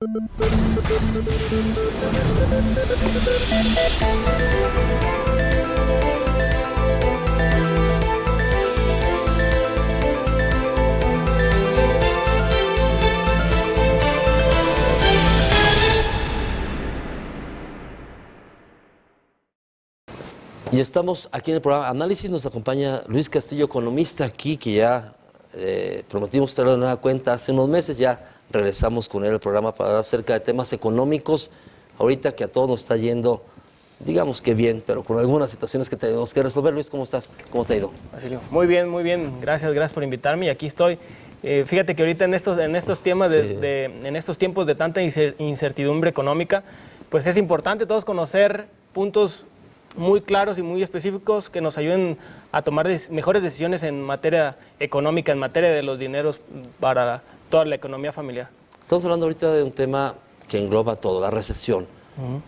Y estamos aquí en el programa Análisis, nos acompaña Luis Castillo, economista aquí, que ya prometimos traerlo de nueva cuenta hace unos meses, ya regresamos con él al programa para hablar acerca de temas económicos, ahorita que a todos nos está yendo, digamos que bien, pero con algunas situaciones que tenemos que resolver. Luis, ¿cómo estás? ¿Cómo te ha ido? Basilio, muy bien, gracias por invitarme y aquí estoy. Fíjate que ahorita en estos temas, Sí. en estos tiempos de tanta incertidumbre económica, pues es importante todos conocer puntos muy claros y muy específicos que nos ayuden a tomar mejores decisiones en materia económica, en materia de los dineros para toda la economía familiar. Estamos hablando ahorita de un tema que engloba todo, la recesión.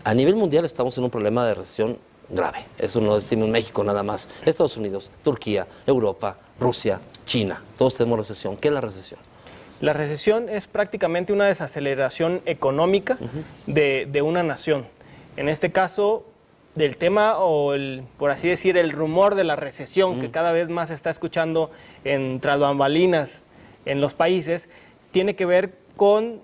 A nivel mundial estamos en un problema de recesión grave. Eso no decimos México nada más. Estados Unidos, Turquía, Europa, Rusia, China, todos tenemos recesión. ¿Qué es la recesión? La recesión es prácticamente una desaceleración económica de una nación. En este caso, del tema o por así decir, el rumor de la recesión que cada vez más se está escuchando tras bambalinas en los países, tiene que ver con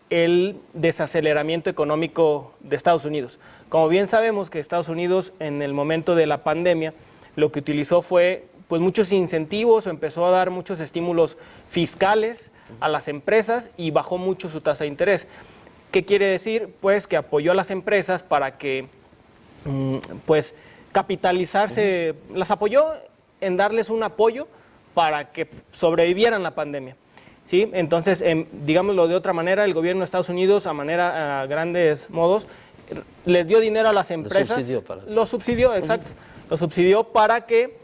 el desaceleramiento económico de Estados Unidos. Como bien sabemos que Estados Unidos en el momento de la pandemia lo que utilizó fue pues muchos incentivos o empezó a dar muchos estímulos fiscales a las empresas y bajó mucho su tasa de interés. ¿Qué quiere decir? Pues que apoyó a las empresas para que pues capitalizarse, las apoyó en darles un apoyo para que sobrevivieran la pandemia, ¿sí? Entonces, digámoslo de otra manera, el gobierno de Estados Unidos, a grandes modos, les dio dinero a las empresas. Lo subsidió, exacto. Lo subsidió para que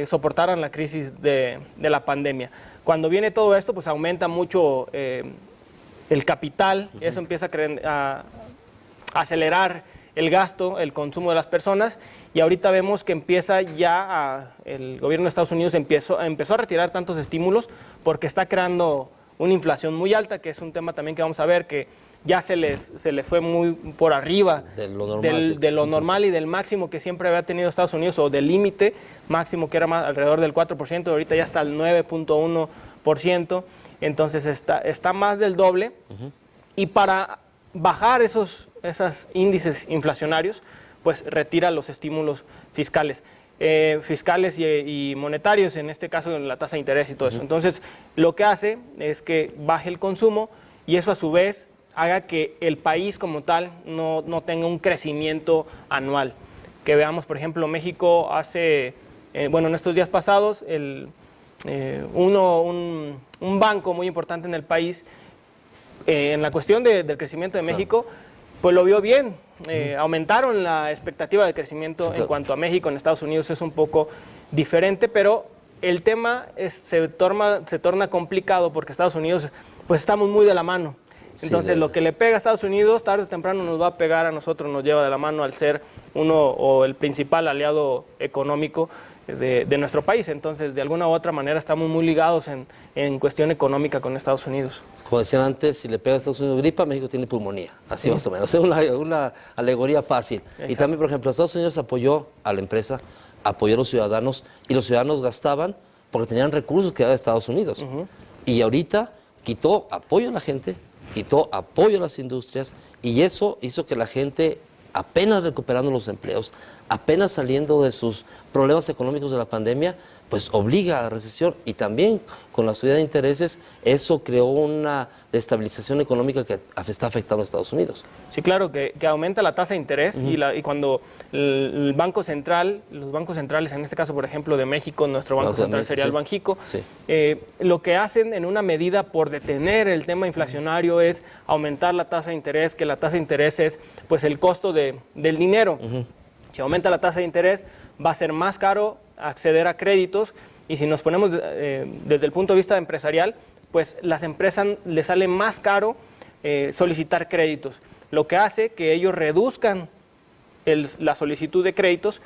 soportaran la crisis de la pandemia. Cuando viene todo esto, pues aumenta mucho el capital, y eso empieza a acelerar el gasto, el consumo de las personas, y ahorita vemos que empieza el gobierno de Estados Unidos empezó a retirar tantos estímulos porque está creando una inflación muy alta, que es un tema también que vamos a ver, que ya se les fue muy por arriba de lo normal y del máximo que siempre había tenido Estados Unidos, o del límite máximo que era alrededor del 4%, ahorita ya está al 9.1%, entonces está más del doble, y para bajar esos índices inflacionarios, pues retira los estímulos fiscales. Y monetarios, en este caso la tasa de interés y todo eso. Entonces, lo que hace es que baje el consumo y eso a su vez haga que el país como tal no tenga un crecimiento anual. Que veamos, por ejemplo, México en estos días pasados, un banco muy importante en el país, en la cuestión del crecimiento de México, pues lo vio bien. Aumentaron la expectativa de crecimiento en cuanto a México. En Estados Unidos es un poco diferente, pero el tema se torna complicado porque Estados Unidos, pues estamos muy de la mano. Entonces, lo que le pega a Estados Unidos, tarde o temprano nos va a pegar a nosotros, nos lleva de la mano al ser uno o el principal aliado económico de nuestro país. Entonces, de alguna u otra manera estamos muy ligados en cuestión económica con Estados Unidos. Como decían antes, si le pega a Estados Unidos gripa, México tiene pulmonía, así más o menos. Es una alegoría fácil. Exacto. Y también, por ejemplo, Estados Unidos apoyó a la empresa, apoyó a los ciudadanos, y los ciudadanos gastaban porque tenían recursos que daba Estados Unidos. Y ahorita quitó apoyo a la gente, quitó apoyo a las industrias, y eso hizo que la gente, apenas recuperando los empleos, apenas saliendo de sus problemas económicos de la pandemia, pues obliga a la recesión. Y también con la subida de intereses, eso creó una destabilización económica que está afectando a Estados Unidos. Sí, claro, que aumenta la tasa de interés y cuando el Banco Central, los bancos centrales, en este caso, por ejemplo, de México, nuestro Banco Central sería el Banjico, lo que hacen en una medida por detener el tema inflacionario es aumentar la tasa de interés, que la tasa de interés es pues el costo del dinero. Si aumenta la tasa de interés, va a ser más caro acceder a créditos, y si nos ponemos desde el punto de vista empresarial, pues las empresas les sale más caro solicitar créditos, lo que hace que ellos reduzcan la solicitud de créditos,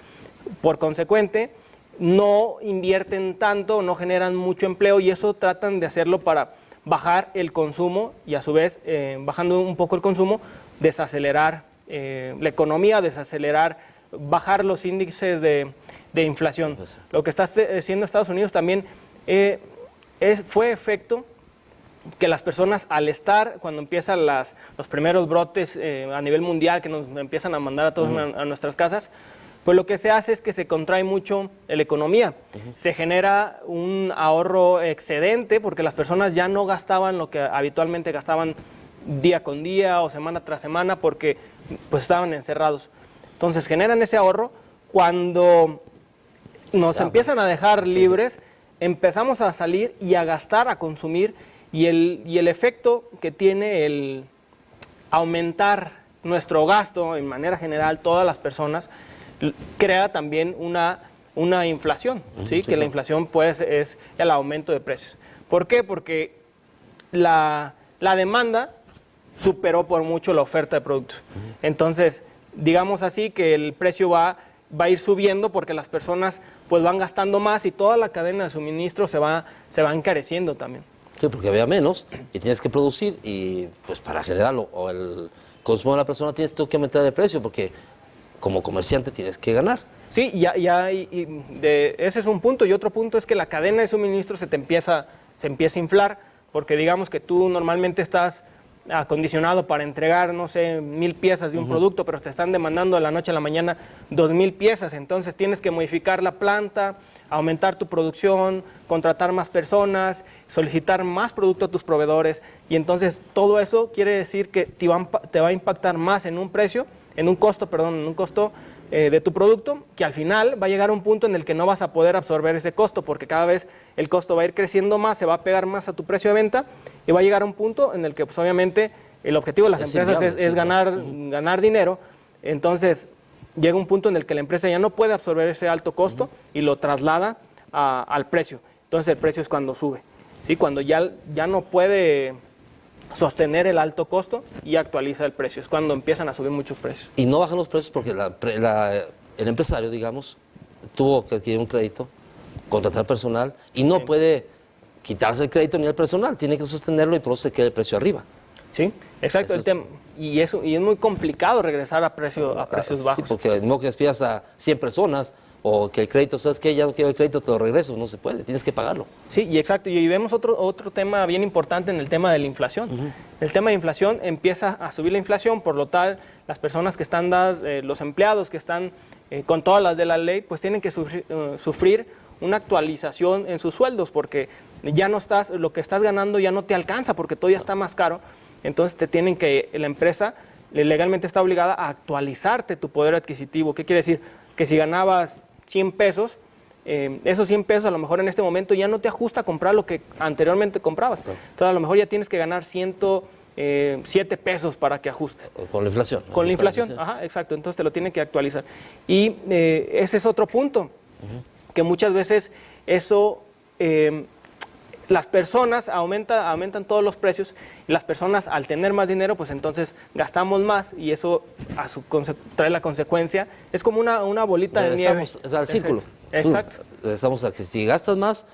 por consecuente no invierten tanto, no generan mucho empleo, y eso tratan de hacerlo para bajar el consumo y a su vez, bajando un poco el consumo, desacelerar la economía, bajar los índices de inflación. Lo que está haciendo Estados Unidos también fue efecto que las personas al estar, cuando empiezan los primeros brotes a nivel mundial, que nos empiezan a mandar a todos a nuestras casas, pues lo que se hace es que se contrae mucho la economía. Se genera un ahorro excedente porque las personas ya no gastaban lo que habitualmente gastaban día con día o semana tras semana porque pues estaban encerrados. Entonces generan ese ahorro. Cuando nos empiezan a dejar libres, empezamos a salir y a gastar, a consumir, y el efecto que tiene el aumentar nuestro gasto en manera general, todas las personas, crea también una inflación, ¿sí? Que la inflación pues es el aumento de precios. ¿Por qué? Porque la demanda superó por mucho la oferta de productos. Entonces, digamos así que el precio va a ir subiendo porque las personas pues van gastando más y toda la cadena de suministro se va encareciendo también. Sí, porque había menos y tienes que producir y pues para generarlo o el consumo de la persona tienes tú que aumentar el precio porque como comerciante tienes que ganar. Sí, ese es un punto. Y otro punto es que la cadena de suministro se empieza a inflar, porque digamos que tú normalmente estás acondicionado para entregar, no sé, 1000 piezas de un producto, pero te están demandando de la noche a la mañana 2000 piezas. Entonces tienes que modificar la planta, aumentar tu producción, contratar más personas, solicitar más producto a tus proveedores. Y entonces todo eso quiere decir que te va a impactar más en un costo de tu producto, que al final va a llegar a un punto en el que no vas a poder absorber ese costo, porque cada vez el costo va a ir creciendo más, se va a pegar más a tu precio de venta, y va a llegar a un punto en el que pues obviamente el objetivo de las empresas es ganar dinero. Entonces llega un punto en el que la empresa ya no puede absorber ese alto costo y lo traslada al precio. Entonces el precio es cuando sube, ¿sí? Cuando ya no puede sostener el alto costo y actualiza el precio. Es cuando empiezan a subir muchos precios. Y no bajan los precios porque el empresario, digamos, tuvo que adquirir un crédito, contratar personal y no puede quitarse el crédito ni el personal, tiene que sostenerlo y por eso se queda el precio arriba. Sí, exacto. Y es muy complicado regresar a precios bajos. Sí, porque no que despidas a 100 personas o que el crédito, ¿sabes qué? Ya no quiero el crédito, te lo regreso. No se puede, tienes que pagarlo. Sí, y exacto. Y vemos otro tema bien importante en el tema de la inflación. El tema de inflación empieza a subir la inflación, por lo tal, las personas que están los empleados que están con todas las de la ley, pues tienen que sufrir una actualización en sus sueldos, porque ya no lo que estás ganando ya no te alcanza, porque todo ya está más caro. Entonces la empresa legalmente está obligada a actualizarte tu poder adquisitivo. ¿Qué quiere decir? Que si ganabas 100 pesos, esos 100 pesos a lo mejor en este momento ya no te ajusta a comprar lo que anteriormente comprabas. Entonces a lo mejor ya tienes que ganar 107 pesos para que ajuste. Con la inflación. Con la inflación, ajá, exacto. Entonces te lo tienen que actualizar. Y ese es otro punto, que muchas veces eso... las personas aumentan todos los precios y las personas al tener más dinero pues entonces gastamos más y eso trae la consecuencia, es como una bolita de nieve. Es al círculo. Exacto. Regresamos a que si gastas más,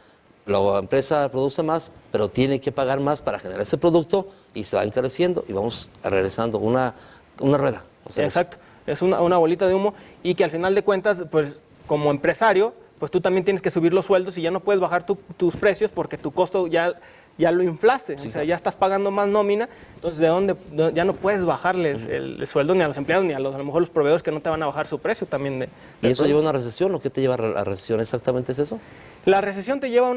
la empresa produce más, pero tiene que pagar más para generar ese producto y se va encareciendo y vamos regresando una rueda. O sea, exacto, es una bolita de humo y que al final de cuentas pues como empresario pues tú también tienes que subir los sueldos y ya no puedes bajar tus precios porque tu costo ya lo inflaste, sí, o sea, ya estás pagando más nómina, entonces ya no puedes bajarles el sueldo ni a los empleados ni a lo mejor los proveedores que no te van a bajar su precio también. ¿Y eso lleva a una recesión o qué te lleva a la recesión? ¿Exactamente es eso? La recesión te lleva a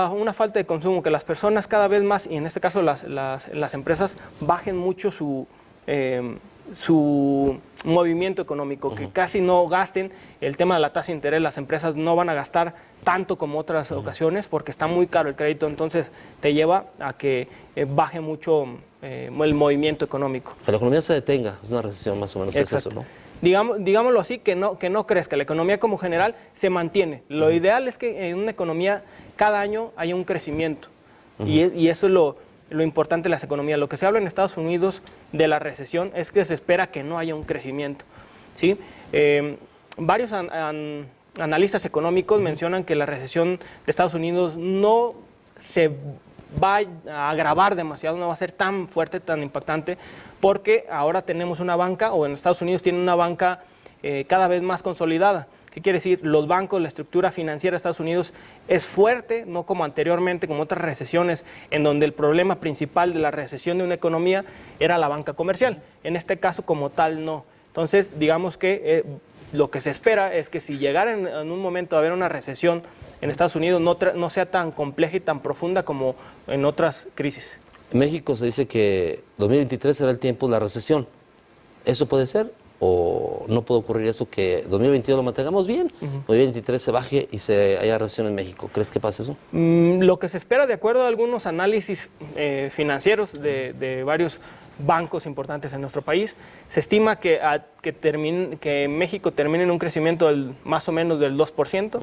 una falta de consumo, que las personas cada vez más, y en este caso las empresas, bajen mucho su movimiento económico, que casi no gasten. El tema de la tasa de interés, las empresas no van a gastar tanto como otras ocasiones porque está muy caro el crédito, entonces te lleva a que baje mucho el movimiento económico. Que la economía se detenga, es una recesión más o menos. Exacto. Es eso, ¿no? Digámoslo así, que no crezca, la economía como general se mantiene. Lo ideal es que en una economía cada año haya un crecimiento y eso es lo importante de las economías. Lo que se habla en Estados Unidos de la recesión es que se espera que no haya un crecimiento, ¿sí? Varios analistas económicos mencionan que la recesión de Estados Unidos no se va a agravar demasiado, no va a ser tan fuerte, tan impactante, porque ahora tenemos una banca, o en Estados Unidos tienen una banca cada vez más consolidada. ¿Qué quiere decir? Los bancos, la estructura financiera de Estados Unidos es fuerte, no como anteriormente, como otras recesiones, en donde el problema principal de la recesión de una economía era la banca comercial. En este caso, como tal, no. Entonces, digamos que lo que se espera es que si llegara en un momento a haber una recesión en Estados Unidos, no sea tan compleja y tan profunda como en otras crisis. En México se dice que 2023 será el tiempo de la recesión. ¿Eso puede ser? ¿O no puede ocurrir eso que 2022 lo mantengamos bien, 2023 se baje y se haya recesión en México? ¿Crees que pase eso? Lo que se espera, de acuerdo a algunos análisis financieros de varios bancos importantes en nuestro país, se estima que México termine en un crecimiento más o menos del 2%.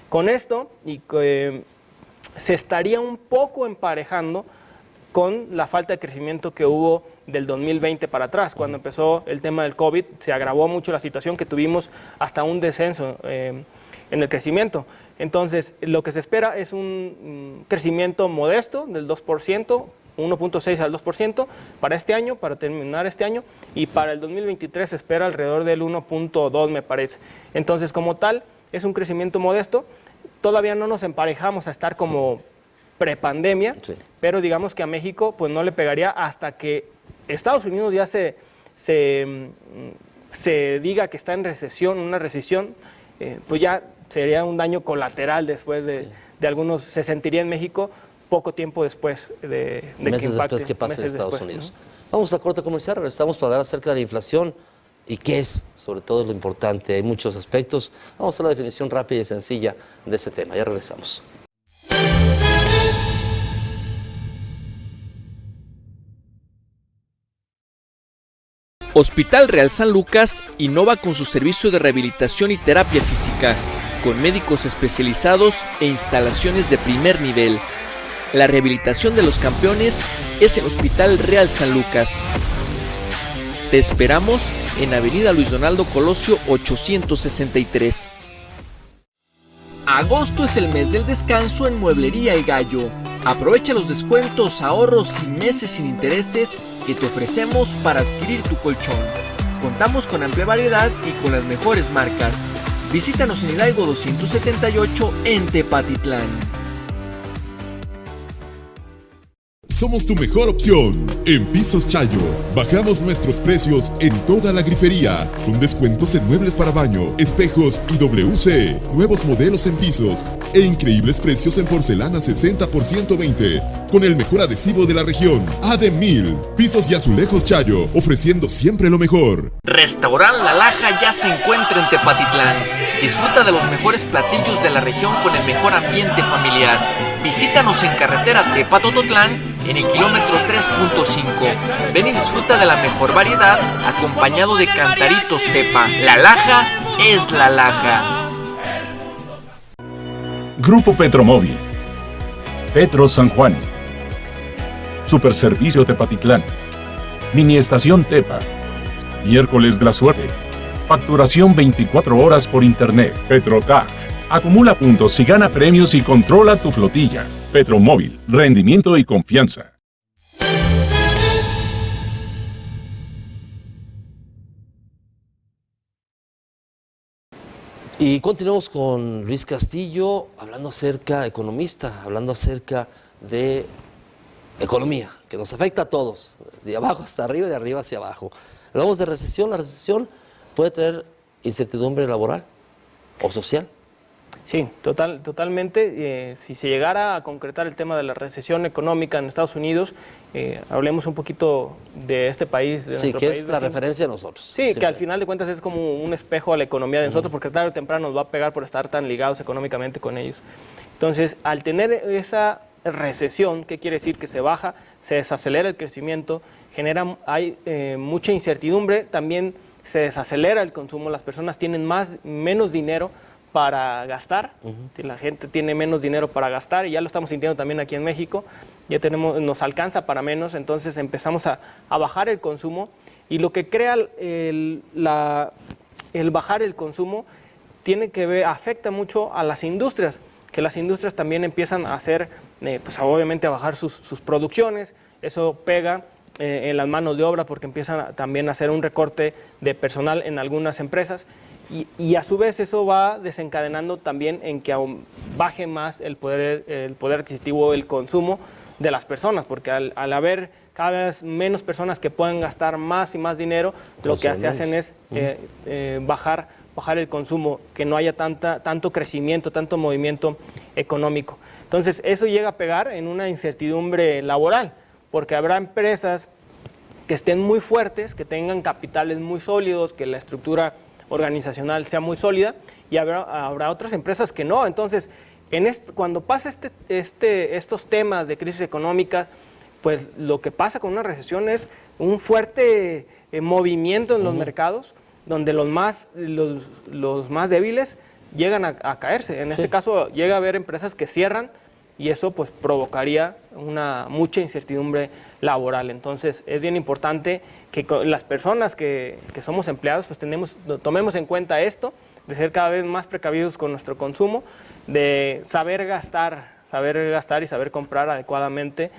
Con esto, se estaría un poco emparejando con la falta de crecimiento que hubo del 2020 para atrás. Cuando empezó el tema del COVID, se agravó mucho la situación, que tuvimos hasta un descenso en el crecimiento. Entonces, lo que se espera es un crecimiento modesto del 2%, 1.6 al 2% para este año, para terminar este año, y para el 2023 se espera alrededor del 1.2, me parece. Entonces, como tal, es un crecimiento modesto. Todavía no nos emparejamos a estar como prepandemia, sí, pero digamos que a México pues no le pegaría hasta que Estados Unidos ya se diga que está en recesión, una recesión, pues ya sería un daño colateral después de algunos, se sentiría en México poco tiempo después de meses después que pase en Estados Unidos. Vamos a corte comercial, regresamos para hablar acerca de la inflación y qué es, sobre todo, lo importante. Hay muchos aspectos. Vamos a la definición rápida y sencilla de este tema. Ya regresamos. Hospital Real San Lucas innova con su servicio de rehabilitación y terapia física, con médicos especializados e instalaciones de primer nivel. La rehabilitación de los campeones es en Hospital Real San Lucas. Te esperamos en Avenida Luis Donaldo Colosio 863. Agosto es el mes del descanso en Mueblería El Gallo. Aprovecha los descuentos, ahorros y meses sin intereses que te ofrecemos para adquirir tu colchón. Contamos con amplia variedad y con las mejores marcas. Visítanos en Hidalgo 278 en Tepatitlán. Somos tu mejor opción. En Pisos Chayo, bajamos nuestros precios en toda la grifería, con descuentos en muebles para baño, espejos y WC, nuevos modelos en pisos e increíbles precios en porcelana 60 por 120, con el mejor adhesivo de la región, ADE1000. Pisos y Azulejos Chayo, ofreciendo siempre lo mejor. Restaurant La Laja ya se encuentra en Tepatitlán. Disfruta de los mejores platillos de la región con el mejor ambiente familiar. Visítanos en carretera Tepa-Tototlán en el kilómetro 3.5. Ven y disfruta de la mejor variedad acompañado de cantaritos Tepa. La Laja es La Laja. Grupo Petromóvil. Petro San Juan. Superservicio Tepatitlán. Mini Estación Tepa. Miércoles de la Suerte. Facturación 24 horas por internet. Petrotag. Acumula puntos y gana premios y controla tu flotilla. Petromóvil, rendimiento y confianza. Y continuamos con Luis Castillo, hablando acerca, economista, hablando acerca de economía, que nos afecta a todos, de abajo hasta arriba y de arriba hacia abajo. Hablamos de recesión, la recesión puede traer incertidumbre laboral o social. Sí, totalmente. Si se llegara a concretar el tema de la recesión económica en Estados Unidos, hablemos un poquito de este país. De sí, nuestro que país, es la referencia a nosotros. Sí, siempre. Que al final de cuentas es como un espejo a la economía de nosotros, porque tarde o temprano nos va a pegar por estar tan ligados económicamente con ellos. Entonces, al tener esa recesión, ¿qué quiere decir? Que se baja, se desacelera el crecimiento, hay mucha incertidumbre, también se desacelera el consumo, las personas tienen menos dinero para gastar, la gente tiene menos dinero para gastar, y ya lo estamos sintiendo también aquí en México, nos alcanza para menos, entonces empezamos a bajar el consumo, y lo que crea el bajar el consumo afecta mucho a las industrias. que las industrias también empiezan a hacer, pues obviamente a bajar sus producciones. Eso pega en las manos de obra porque empiezan también a hacer un recorte de personal en algunas empresas y a su vez eso va desencadenando también en que baje más el poder adquisitivo, el consumo de las personas, porque al haber cada vez menos personas que pueden gastar más y más dinero, lo que se hacen es bajar el consumo, que no haya tanto crecimiento, tanto movimiento económico. Entonces eso llega a pegar en una incertidumbre laboral, porque habrá empresas que estén muy fuertes, que tengan capitales muy sólidos, que la estructura organizacional sea muy sólida, y habrá otras empresas que no. Entonces, cuando pasa estos temas de crisis económica, pues lo que pasa con una recesión es un fuerte movimiento en los mercados, donde los más débiles llegan a caerse. En este caso, llega a haber empresas que cierran, y eso pues provocaría mucha incertidumbre laboral. Entonces es bien importante que las personas que somos empleados pues tomemos en cuenta esto, de ser cada vez más precavidos con nuestro consumo, de saber gastar y saber comprar adecuadamente,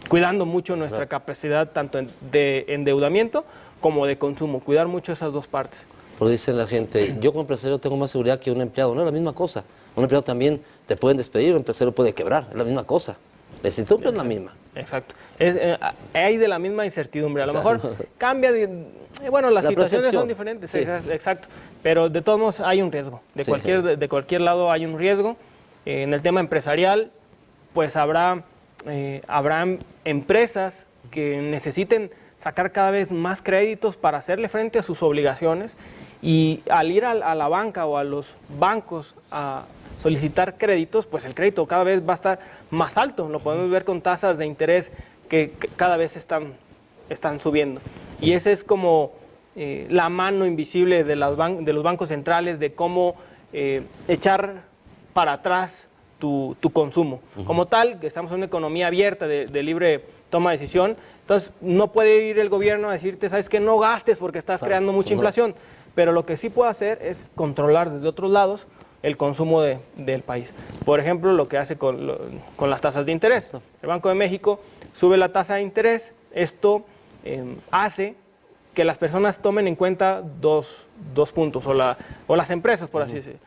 cuidando mucho nuestra capacidad tanto de endeudamiento como de consumo, cuidar mucho esas dos partes. Porque dicen la gente, yo como empresario tengo más seguridad que un empleado. No es la misma cosa. Un empleado también te pueden despedir, un empresario puede quebrar. Es la misma cosa. La incertidumbre es la misma. Exacto. Hay de la misma incertidumbre. A lo mejor cambia, bueno, las situaciones son diferentes. Sí. Exacto. Pero de todos modos hay un riesgo. De cualquier lado hay un riesgo. En el tema empresarial, pues habrá empresas que necesiten sacar cada vez más créditos para hacerle frente a sus obligaciones, y al ir a la banca o a los bancos a solicitar créditos, pues el crédito cada vez va a estar más alto. Lo podemos ver con tasas de interés que cada vez están subiendo. Y esa es como la mano invisible de los bancos centrales, de cómo echar para atrás tu consumo. Como tal, que estamos en una economía abierta de libre toma de decisión, entonces no puede ir el gobierno a decirte, sabes que no gastes porque estás creando mucha inflación, pero lo que sí puede hacer es controlar desde otros lados el consumo del país. Por ejemplo, lo que hace con las tasas de interés. El Banco de México sube la tasa de interés. Esto hace que las personas tomen en cuenta dos puntos, o las empresas, por así decirlo.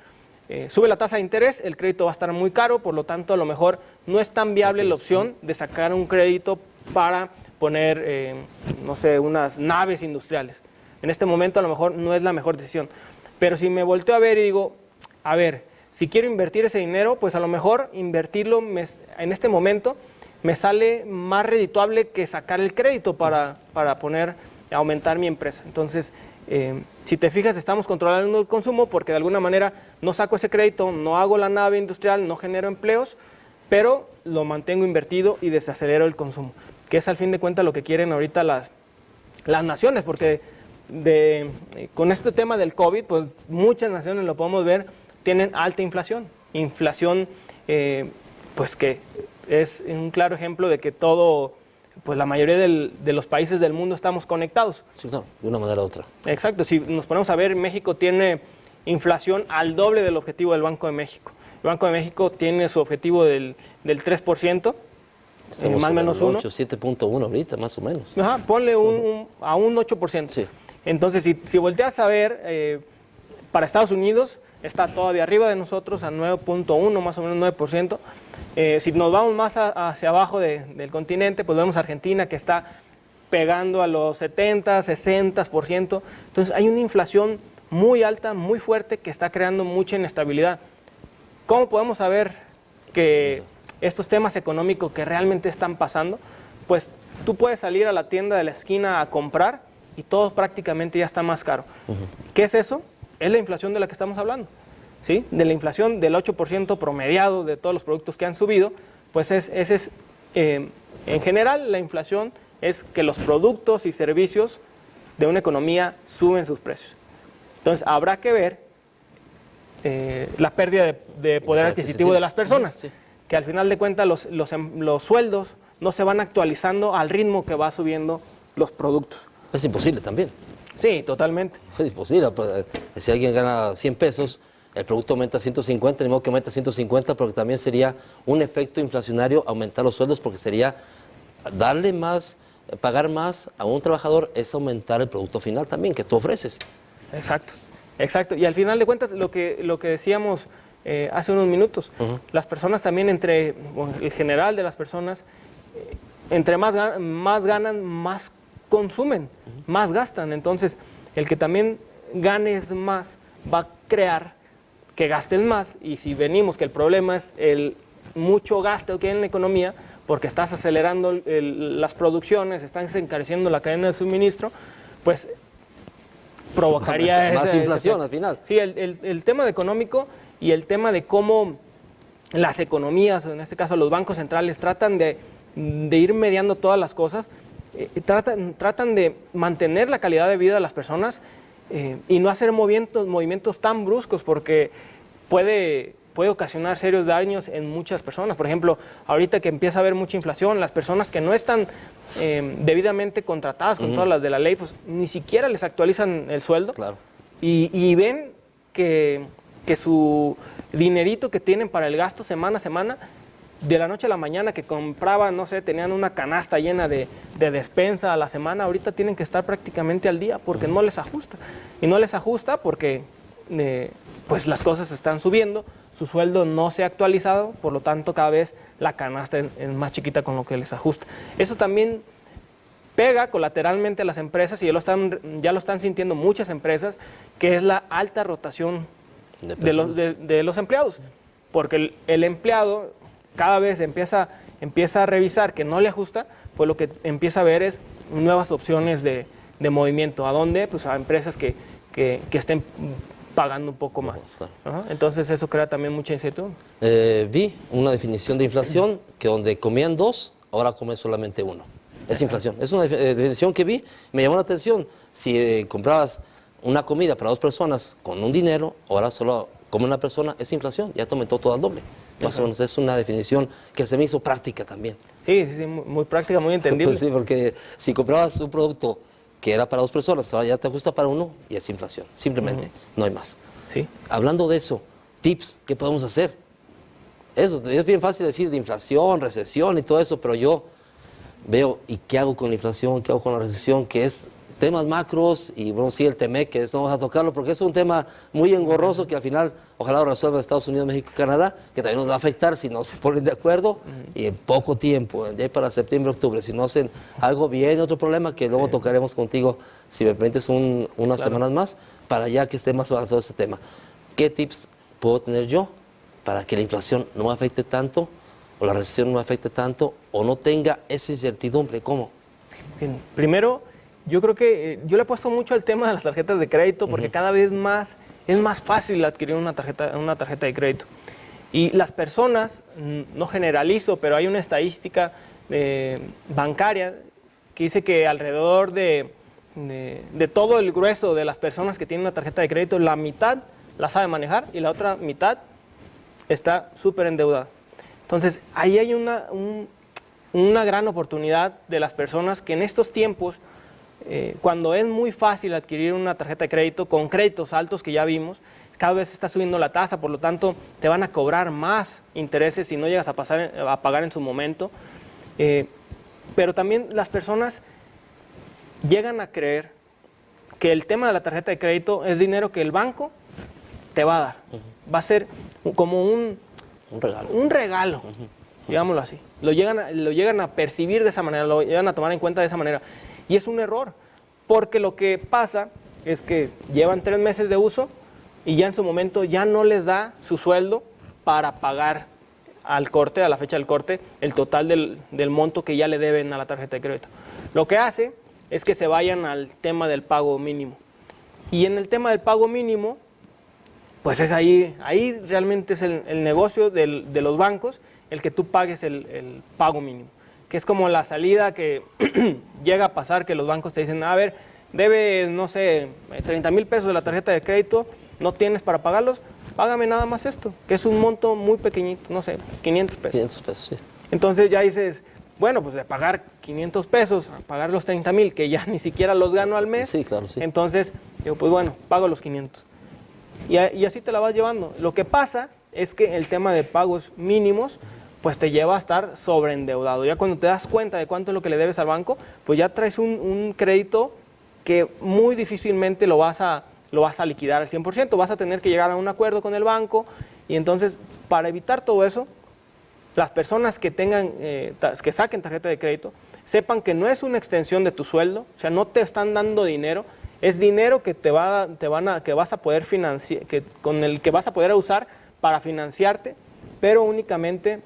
Sube la tasa de interés, el crédito va a estar muy caro, por lo tanto a lo mejor no es tan viable la opción de sacar un crédito para poner, no sé, unas naves industriales. En este momento a lo mejor no es la mejor decisión. Pero si me volteo a ver y digo, a ver, si quiero invertir ese dinero, pues a lo mejor invertirlo en este momento me sale más redituable que sacar el crédito para aumentar mi empresa. Entonces, si te fijas, estamos controlando el consumo porque de alguna manera no saco ese crédito, no hago la nave industrial, no genero empleos, pero lo mantengo invertido y desacelero el consumo, que es al fin de cuentas lo que quieren ahorita las naciones, porque con este tema del COVID, pues muchas naciones, lo podemos ver, tienen alta inflación, pues que es un claro ejemplo de que pues la mayoría de los países del mundo estamos conectados. Sí, claro, de una manera u otra. Exacto, si nos ponemos a ver, México tiene inflación al doble del objetivo del Banco de México. El Banco de México tiene su objetivo del 3%, más o menos 1. 7.1 ahorita, más o menos. Ajá, ponle a un 8%. Sí. Entonces, si volteas a ver, para Estados Unidos está todavía arriba de nosotros, a 9.1, más o menos 9%. Si nos vamos más hacia abajo del continente, pues vemos a Argentina, que está pegando a los 70, 60%. Entonces hay una inflación muy alta, muy fuerte, que está creando mucha inestabilidad. ¿Cómo podemos saber que estos temas económicos que realmente están pasando? Pues tú puedes salir a la tienda de la esquina a comprar y todo prácticamente ya está más caro. ¿Qué es eso? Es la inflación de la que estamos hablando, ¿sí? De la inflación del 8% promediado de todos los productos que han subido, pues en general la inflación es que los productos y servicios de una economía suben sus precios. Entonces habrá que ver la pérdida de poder adquisitivo de las personas, sí, que al final de cuentas los sueldos no se van actualizando al ritmo que va subiendo los productos. Es imposible también. Sí, totalmente. Es imposible. Si alguien gana 100 pesos, el producto aumenta 150, ni modo que aumenta 150, porque también sería un efecto inflacionario aumentar los sueldos, porque sería darle más, pagar más a un trabajador es aumentar el producto final también que tú ofreces. Exacto, exacto. Y al final de cuentas, lo que decíamos hace unos minutos, las personas también el general de las personas, entre más ganan, más consumen, más gastan. Entonces, el que también ganes más va a crear que gasten más, y si venimos que el problema es el mucho gasto que hay en la economía, porque estás acelerando las producciones, estás encareciendo la cadena de suministro, pues provocaría más inflación al final. Sí, el tema económico y el tema de cómo las economías, en este caso los bancos centrales, tratan de ir mediando todas las cosas, tratan de mantener la calidad de vida de las personas y no hacer movimientos tan bruscos, porque puede ocasionar serios daños en muchas personas. Por ejemplo, ahorita que empieza a haber mucha inflación, las personas que no están debidamente contratadas con todas las de la ley, pues ni siquiera les actualizan el sueldo. Claro. Y ven que su dinerito que tienen para el gasto semana a semana, de la noche a la mañana que compraban, no sé, tenían una canasta llena de despensa a la semana, ahorita tienen que estar prácticamente al día porque no les ajusta. Y no les ajusta porque pues las cosas están subiendo, su sueldo no se ha actualizado, por lo tanto cada vez la canasta es más chiquita con lo que les ajusta. Eso también pega colateralmente a las empresas, y ya lo están sintiendo muchas empresas, que es la alta rotación de los empleados, porque el empleado cada vez empieza a revisar que no le ajusta, pues lo que empieza a ver es nuevas opciones de movimiento. ¿A dónde? Pues a empresas que estén pagando un poco más. Claro. Entonces eso crea también mucha incertidumbre. Vi una definición de inflación que donde comían 2, ahora comen solamente 1. Es inflación. Es una definición que vi, me llamó la atención. Si comprabas una comida para 2 personas con un dinero, ahora solo come una persona, es inflación, ya te aumentó todo al doble. Más o menos es una definición que se me hizo práctica también. Sí, muy práctica, muy entendible. Pues sí, porque si comprabas un producto que era para 2 personas, ahora ya te ajusta para 1 y es inflación. Simplemente, no hay más. Sí. Hablando de eso, tips, ¿qué podemos hacer? Eso, es bien fácil decir de inflación, recesión y todo eso, pero yo veo, ¿y qué hago con la inflación? ¿Qué hago con la recesión? Que es temas macros, y bueno, sí, el TEMEC, que no vamos a tocarlo porque es un tema muy engorroso que al final ojalá lo resuelvan Estados Unidos, México y Canadá, que también nos va a afectar si no se ponen de acuerdo y en poco tiempo, de ahí para septiembre, octubre, si no hacen algo bien, otro problema que luego tocaremos contigo, si me permites unas semanas más, para ya que esté más avanzado este tema. ¿Qué tips puedo tener yo para que la inflación no me afecte tanto, o la recesión no me afecte tanto, o no tenga esa incertidumbre? ¿Cómo? Bien, primero, yo creo que yo le he puesto mucho al tema de las tarjetas de crédito, porque cada vez más es más fácil adquirir una tarjeta de crédito. Y las personas, no generalizo, pero hay una estadística bancaria que dice que alrededor de todo el grueso de las personas que tienen una tarjeta de crédito, la mitad la sabe manejar y la otra mitad está súper endeudada. Entonces, ahí hay una gran oportunidad de las personas que en estos tiempos, cuando es muy fácil adquirir una tarjeta de crédito con créditos altos que ya vimos, cada vez está subiendo la tasa, por lo tanto te van a cobrar más intereses si no llegas a pagar en su momento. Pero también las personas llegan a creer que el tema de la tarjeta de crédito es dinero que el banco te va a dar. Va a ser como un regalo, digámoslo así. Lo llegan a percibir de esa manera, lo llegan a tomar en cuenta de esa manera. Y es un error, porque lo que pasa es que llevan 3 meses de uso y ya en su momento ya no les da su sueldo para pagar al corte, a la fecha del corte, el total del monto que ya le deben a la tarjeta de crédito. Lo que hace es que se vayan al tema del pago mínimo. Y en el tema del pago mínimo, pues es ahí realmente es el negocio de los bancos, el que tú pagues el pago mínimo. Que es como la salida que llega a pasar, que los bancos te dicen, a ver, debes, no sé, 30,000 pesos de la tarjeta de crédito, no tienes para pagarlos, págame nada más esto, que es un monto muy pequeñito, no sé, 500 pesos. 500 pesos, sí. Entonces ya dices, bueno, pues de pagar 500 pesos a pagar los 30,000, que ya ni siquiera los gano al mes, Sí, claro, sí. entonces digo, pues bueno, pago los 500. y así te la vas llevando. Lo que pasa es que el tema de pagos mínimos pues te lleva a estar sobreendeudado. Ya cuando te das cuenta de cuánto es lo que le debes al banco, pues ya traes un crédito que muy difícilmente lo vas a liquidar al 100%. Vas a tener que llegar a un acuerdo con el banco, y entonces, para evitar todo eso, las personas que que saquen tarjeta de crédito, sepan que no es una extensión de tu sueldo, o sea, no te están dando dinero, es dinero que que vas a poder financiar, con el que vas a poder usar para financiarte, pero únicamente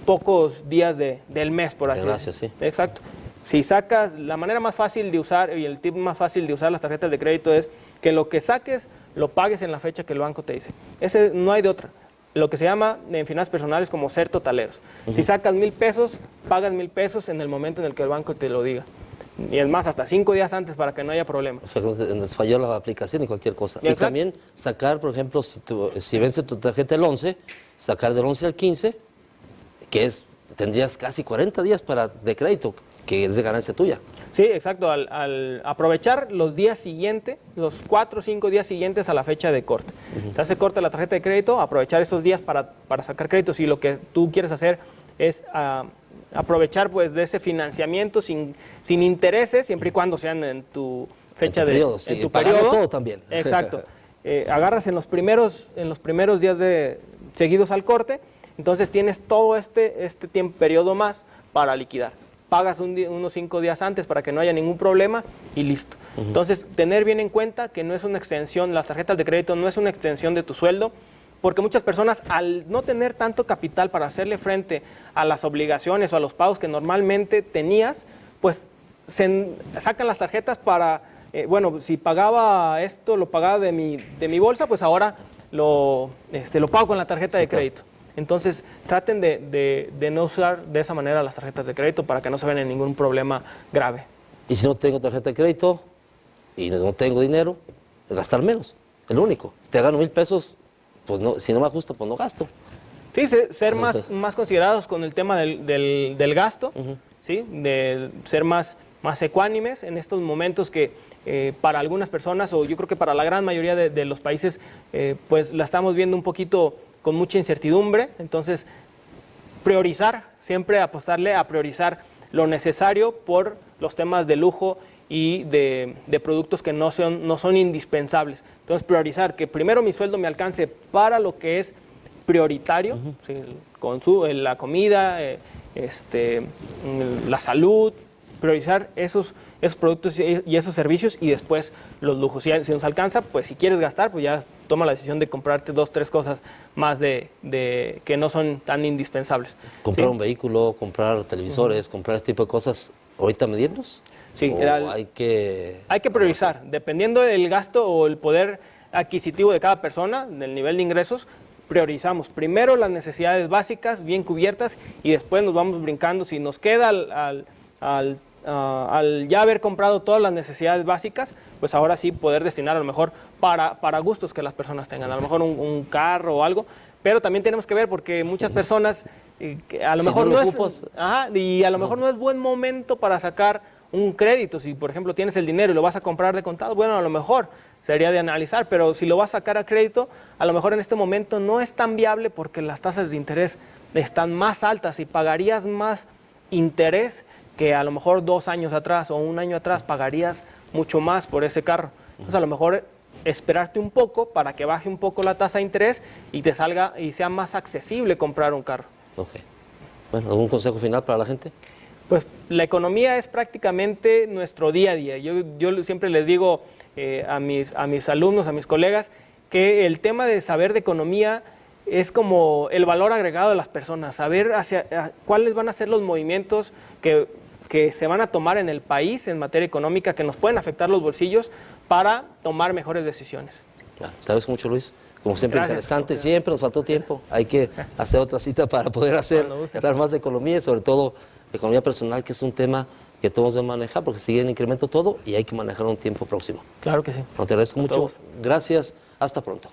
pocos días del mes, por así decirlo. Sí. Exacto. Si sacas, la manera más fácil de usar y el tip más fácil de usar las tarjetas de crédito es que lo que saques lo pagues en la fecha que el banco te dice. Ese no hay de otra. Lo que se llama en finanzas personales como ser totaleros. Si sacas 1,000 pesos, pagas 1,000 pesos en el momento en el que el banco te lo diga. Y es más, hasta 5 días antes para que no haya problema. O sea, nos falló la aplicación y cualquier cosa. Y también sacar, por ejemplo, si vence tu tarjeta el 11, sacar del 11 al 15, que tendrías casi 40 días de crédito, que es de ganancia tuya. Sí, exacto. Al aprovechar los días siguientes, los 4 o 5 días siguientes a la fecha de corte. Entonces se corta la tarjeta de crédito, aprovechar esos días para sacar créditos, y lo que tú quieres hacer es aprovechar pues de ese financiamiento sin intereses, siempre y cuando sean en tu fecha en tu periodo, en tu periodo. Todo también. Exacto. Agarras en los primeros días seguidos al corte, entonces tienes todo este periodo más para liquidar. Pagas unos 5 días antes para que no haya ningún problema y listo. Entonces, tener bien en cuenta que no es una extensión, las tarjetas de crédito no es una extensión de tu sueldo, porque muchas personas, al no tener tanto capital para hacerle frente a las obligaciones o a los pagos que normalmente tenías, pues sacan las tarjetas para, bueno, si pagaba esto, lo pagaba de mi bolsa, pues ahora lo pago con la tarjeta de crédito. Entonces, traten de no usar de esa manera las tarjetas de crédito para que no se vean en ningún problema grave. Y si no tengo tarjeta de crédito y no tengo dinero, gastar menos, el único. Te gano 1,000 pesos, pues no, si no me ajusta, pues no gasto. Sí, ser más considerados con el tema del gasto, ¿sí? De ser más ecuánimes en estos momentos que para algunas personas, o yo creo que para la gran mayoría de los países, pues la estamos viendo un poquito con mucha incertidumbre. Entonces, siempre apostarle a priorizar lo necesario por los temas de lujo y de productos que no son indispensables. Entonces, priorizar que primero mi sueldo me alcance para lo que es prioritario, ¿sí? La comida, la salud, priorizar esos productos y esos servicios, y después los lujos. Si nos alcanza, pues si quieres gastar, pues ya toma la decisión de comprarte 2, 3 cosas más que no son tan indispensables. Comprar ¿sí? un vehículo, comprar televisores, comprar este tipo de cosas, ¿ahorita medirlos? Sí, hay que priorizar, dependiendo del gasto o el poder adquisitivo de cada persona, del nivel de ingresos. Priorizamos primero las necesidades básicas bien cubiertas, y después nos vamos brincando. Si nos queda al ya haber comprado todas las necesidades básicas, pues ahora sí poder destinar a lo mejor para gustos que las personas tengan, a lo mejor un carro o algo. Pero también tenemos que ver, porque muchas personas a lo mejor no es buen momento para sacar un crédito. Si por ejemplo tienes el dinero y lo vas a comprar de contado, bueno, a lo mejor sería de analizar, pero si lo vas a sacar a crédito, a lo mejor en este momento no es tan viable, porque las tasas de interés están más altas y pagarías más interés que a lo mejor 2 años atrás o 1 año atrás pagarías mucho más por ese carro. Entonces, a lo mejor esperarte un poco para que baje un poco la tasa de interés y te salga y sea más accesible comprar un carro. Ok. Bueno, ¿algún consejo final para la gente? Pues la economía es prácticamente nuestro día a día. Yo siempre les digo a mis alumnos, a mis colegas, que el tema de saber de economía es como el valor agregado de las personas, saber cuáles van a ser los movimientos que se van a tomar en el país en materia económica, que nos pueden afectar los bolsillos, para tomar mejores decisiones. Claro, te agradezco mucho, Luis. Como siempre, Gracias. interesante. Siempre nos faltó tiempo. Hay que hacer otra cita para poder hablar más de economía, y sobre todo economía personal, que es un tema que todos debemos manejar, porque sigue en incremento todo y hay que manejar un tiempo próximo. Claro que sí. No, te agradezco mucho. Gracias. Hasta pronto.